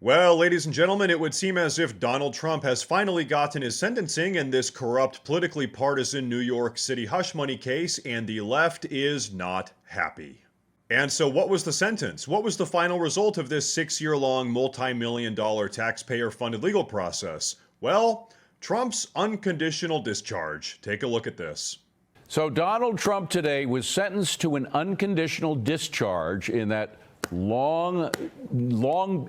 Well, ladies and gentlemen, it would seem as if Donald Trump has finally gotten his sentencing in this corrupt, politically partisan New York City hush money case, and the left is not happy. And so, what was the sentence? What was the final result of this 6-year long, multi-million-dollar taxpayer funded legal process? Well, Trump's unconditional discharge. Take a look at this. So, Donald Trump today was sentenced to an unconditional discharge in that long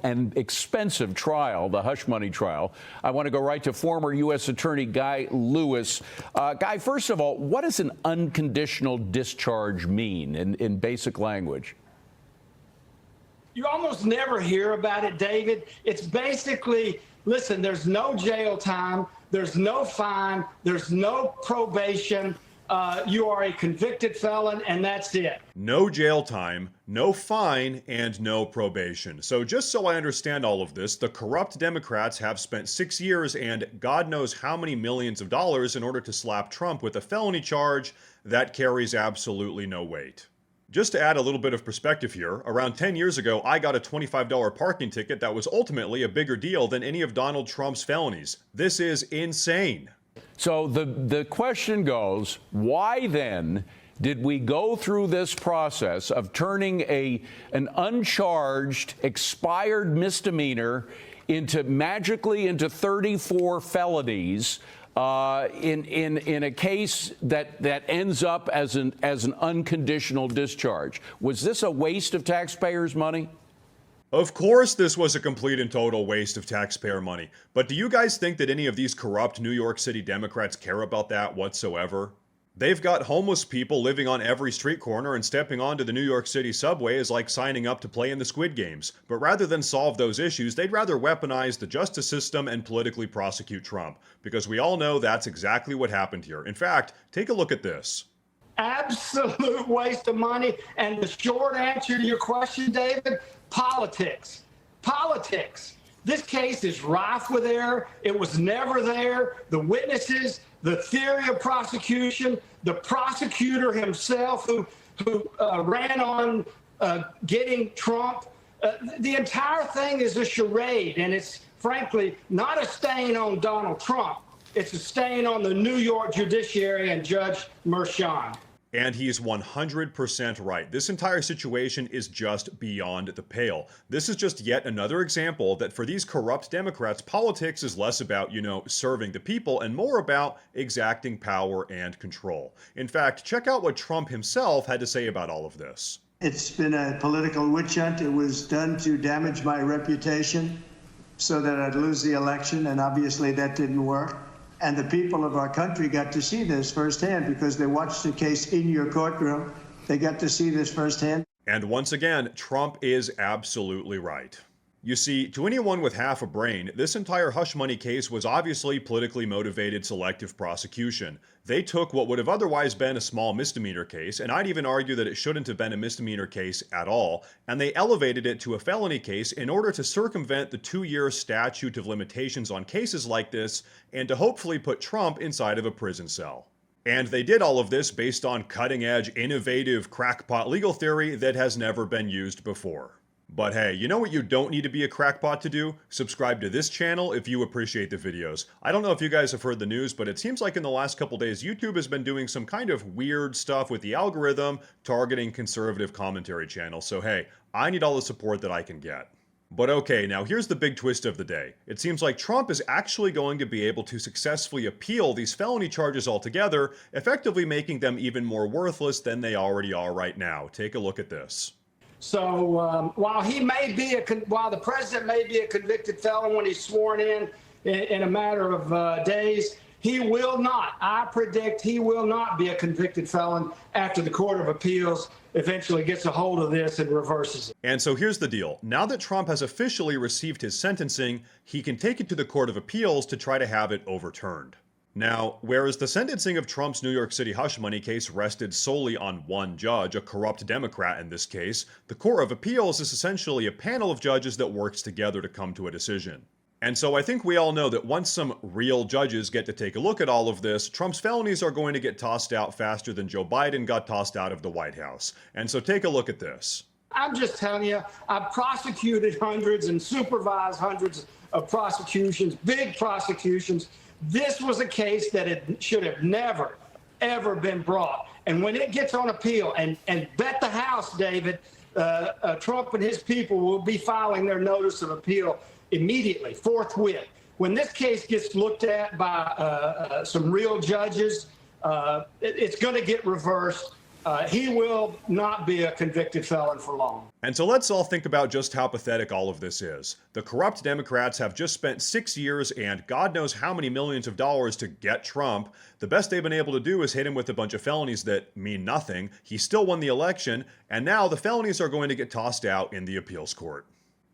and expensive trial, the hush money trial. I want to go right to former U.S. Attorney Guy Lewis. Guy, first of all, what does an unconditional discharge mean in basic language? You almost never hear about it, David. It's basically, listen, there's no jail time, there's no fine, there's no probation. You are a convicted felon, and that's it. No jail time, no fine, and no probation. So just so I understand all of this, the corrupt Democrats have spent 6 years and God knows how many millions of dollars in order to slap Trump with a felony charge that carries absolutely no weight. Just to add a little bit of perspective here, around 10 years ago, I got a $25 parking ticket that was ultimately a bigger deal than any of Donald Trump's felonies. This is insane. So the question goes, why then did we go through this process of turning an uncharged, expired misdemeanor magically into 34 felonies in a case that ends up as an unconditional discharge? Was this a waste of taxpayers' money? Of course this was a complete and total waste of taxpayer money, but do you guys think that any of these corrupt New York City Democrats care about that whatsoever? They've got homeless people living on every street corner, and stepping onto the New York City subway is like signing up to play in the Squid Games. But rather than solve those issues, they'd rather weaponize the justice system and politically prosecute Trump, because we all know that's exactly what happened here. In fact, take a look at this. Absolute waste of money. And the short answer to your question, David, politics. Politics. This case is rife with error. It was never there. The witnesses, the theory of prosecution, the prosecutor himself who ran on getting Trump. The entire thing is a charade, and it's frankly not a stain on Donald Trump. It's a stain on the New York judiciary and Judge Merchan. And he's 100% right. This entire situation is just beyond the pale. This is just yet another example that for these corrupt Democrats, politics is less about, serving the people and more about exacting power and control. In fact, check out what Trump himself had to say about all of this. It's been a political witch hunt. It was done to damage my reputation so that I'd lose the election, and obviously that didn't work. And the people of our country got to see this firsthand because they watched the case in your courtroom. They got to see this firsthand. And once again, Trump is absolutely right. You see, to anyone with half a brain, this entire hush money case was obviously politically motivated selective prosecution. They took what would have otherwise been a small misdemeanor case, and I'd even argue that it shouldn't have been a misdemeanor case at all, and they elevated it to a felony case in order to circumvent the 2-year statute of limitations on cases like this, and to hopefully put Trump inside of a prison cell. And they did all of this based on cutting-edge, innovative, crackpot legal theory that has never been used before. But hey, you know what you don't need to be a crackpot to do? Subscribe to this channel if you appreciate the videos. I don't know if you guys have heard the news, but it seems like in the last couple days, YouTube has been doing some kind of weird stuff with the algorithm targeting conservative commentary channels. So hey, I need all the support that I can get. But okay, now here's the big twist of the day. It seems like Trump is actually going to be able to successfully appeal these felony charges altogether, effectively making them even more worthless than they already are right now. Take a look at this. So while the president may be a convicted felon when he's sworn in a matter of days, he will not. I predict he will not be a convicted felon after the Court of Appeals eventually gets a hold of this and reverses it. And so here's the deal. Now that Trump has officially received his sentencing, he can take it to the Court of Appeals to try to have it overturned. Now, whereas the sentencing of Trump's New York City hush money case rested solely on one judge, a corrupt Democrat in this case, the Court of Appeals is essentially a panel of judges that works together to come to a decision. And so I think we all know that once some real judges get to take a look at all of this, Trump's felonies are going to get tossed out faster than Joe Biden got tossed out of the White House. And so take a look at this. I'm just telling you, I've prosecuted hundreds and supervised hundreds of prosecutions, big prosecutions. This was a case that it should have never, ever been brought. And when it gets on appeal, and bet the house, David, Trump and his people will be filing their notice of appeal immediately, forthwith. When this case gets looked at by some real judges, it's going to get reversed. He will not be a convicted felon for long. And so let's all think about just how pathetic all of this is. The corrupt Democrats have just spent 6 years and God knows how many millions of dollars to get Trump. The best they've been able to do is hit him with a bunch of felonies that mean nothing. He still won the election, and now the felonies are going to get tossed out in the appeals court.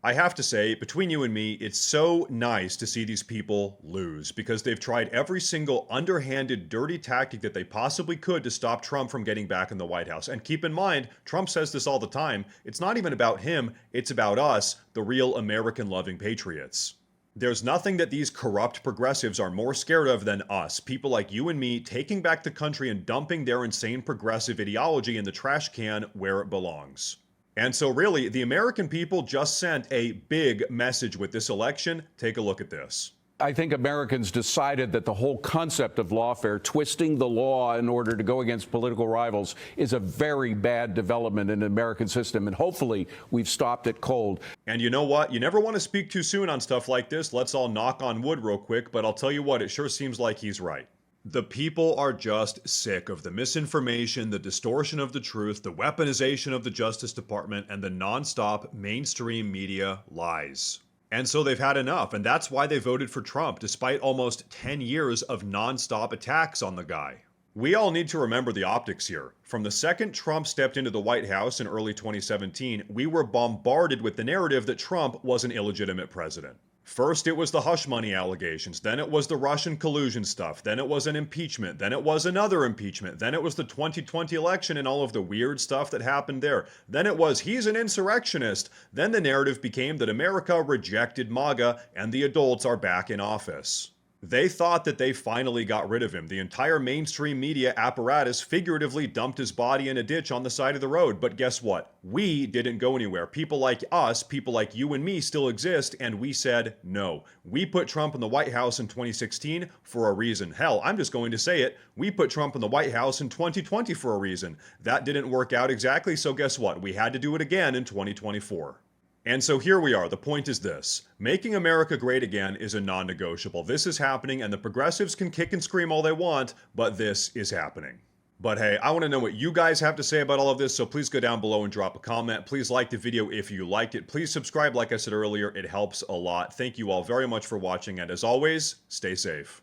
I have to say, between you and me, it's so nice to see these people lose because they've tried every single underhanded, dirty tactic that they possibly could to stop Trump from getting back in the White House. And keep in mind, Trump says this all the time, it's not even about him, it's about us, the real American-loving patriots. There's nothing that these corrupt progressives are more scared of than us, people like you and me taking back the country and dumping their insane progressive ideology in the trash can where it belongs. And so really, the American people just sent a big message with this election. Take a look at this. I think Americans decided that the whole concept of lawfare, twisting the law in order to go against political rivals, is a very bad development in the American system, and hopefully we've stopped it cold. And you know what? You never want to speak too soon on stuff like this. Let's all knock on wood real quick, but I'll tell you what, it sure seems like he's right. The people are just sick of the misinformation, the distortion of the truth, the weaponization of the Justice Department, and the nonstop mainstream media lies. And so they've had enough, and that's why they voted for Trump, despite almost 10 years of nonstop attacks on the guy. We all need to remember the optics here. From the second Trump stepped into the White House in early 2017, we were bombarded with the narrative that Trump was an illegitimate president. First, it was the hush money allegations, then it was the Russian collusion stuff, then it was an impeachment, then it was another impeachment, then it was the 2020 election and all of the weird stuff that happened there, then it was he's an insurrectionist, then the narrative became that America rejected MAGA and the adults are back in office. They thought that they finally got rid of him. The entire mainstream media apparatus figuratively dumped his body in a ditch on the side of the road. But guess what? We didn't go anywhere. People like us, people like you and me still exist, and we said no. We put Trump in the White House in 2016 for a reason. Hell, I'm just going to say it. We put Trump in the White House in 2020 for a reason. That didn't work out exactly, so guess what? We had to do it again in 2024. And so here we are. The point is this. Making America great again is a non-negotiable. This is happening, and the progressives can kick and scream all they want, but this is happening. But hey, I want to know what you guys have to say about all of this, so please go down below and drop a comment. Please like the video if you liked it. Please subscribe, like I said earlier. It helps a lot. Thank you all very much for watching, and as always, stay safe.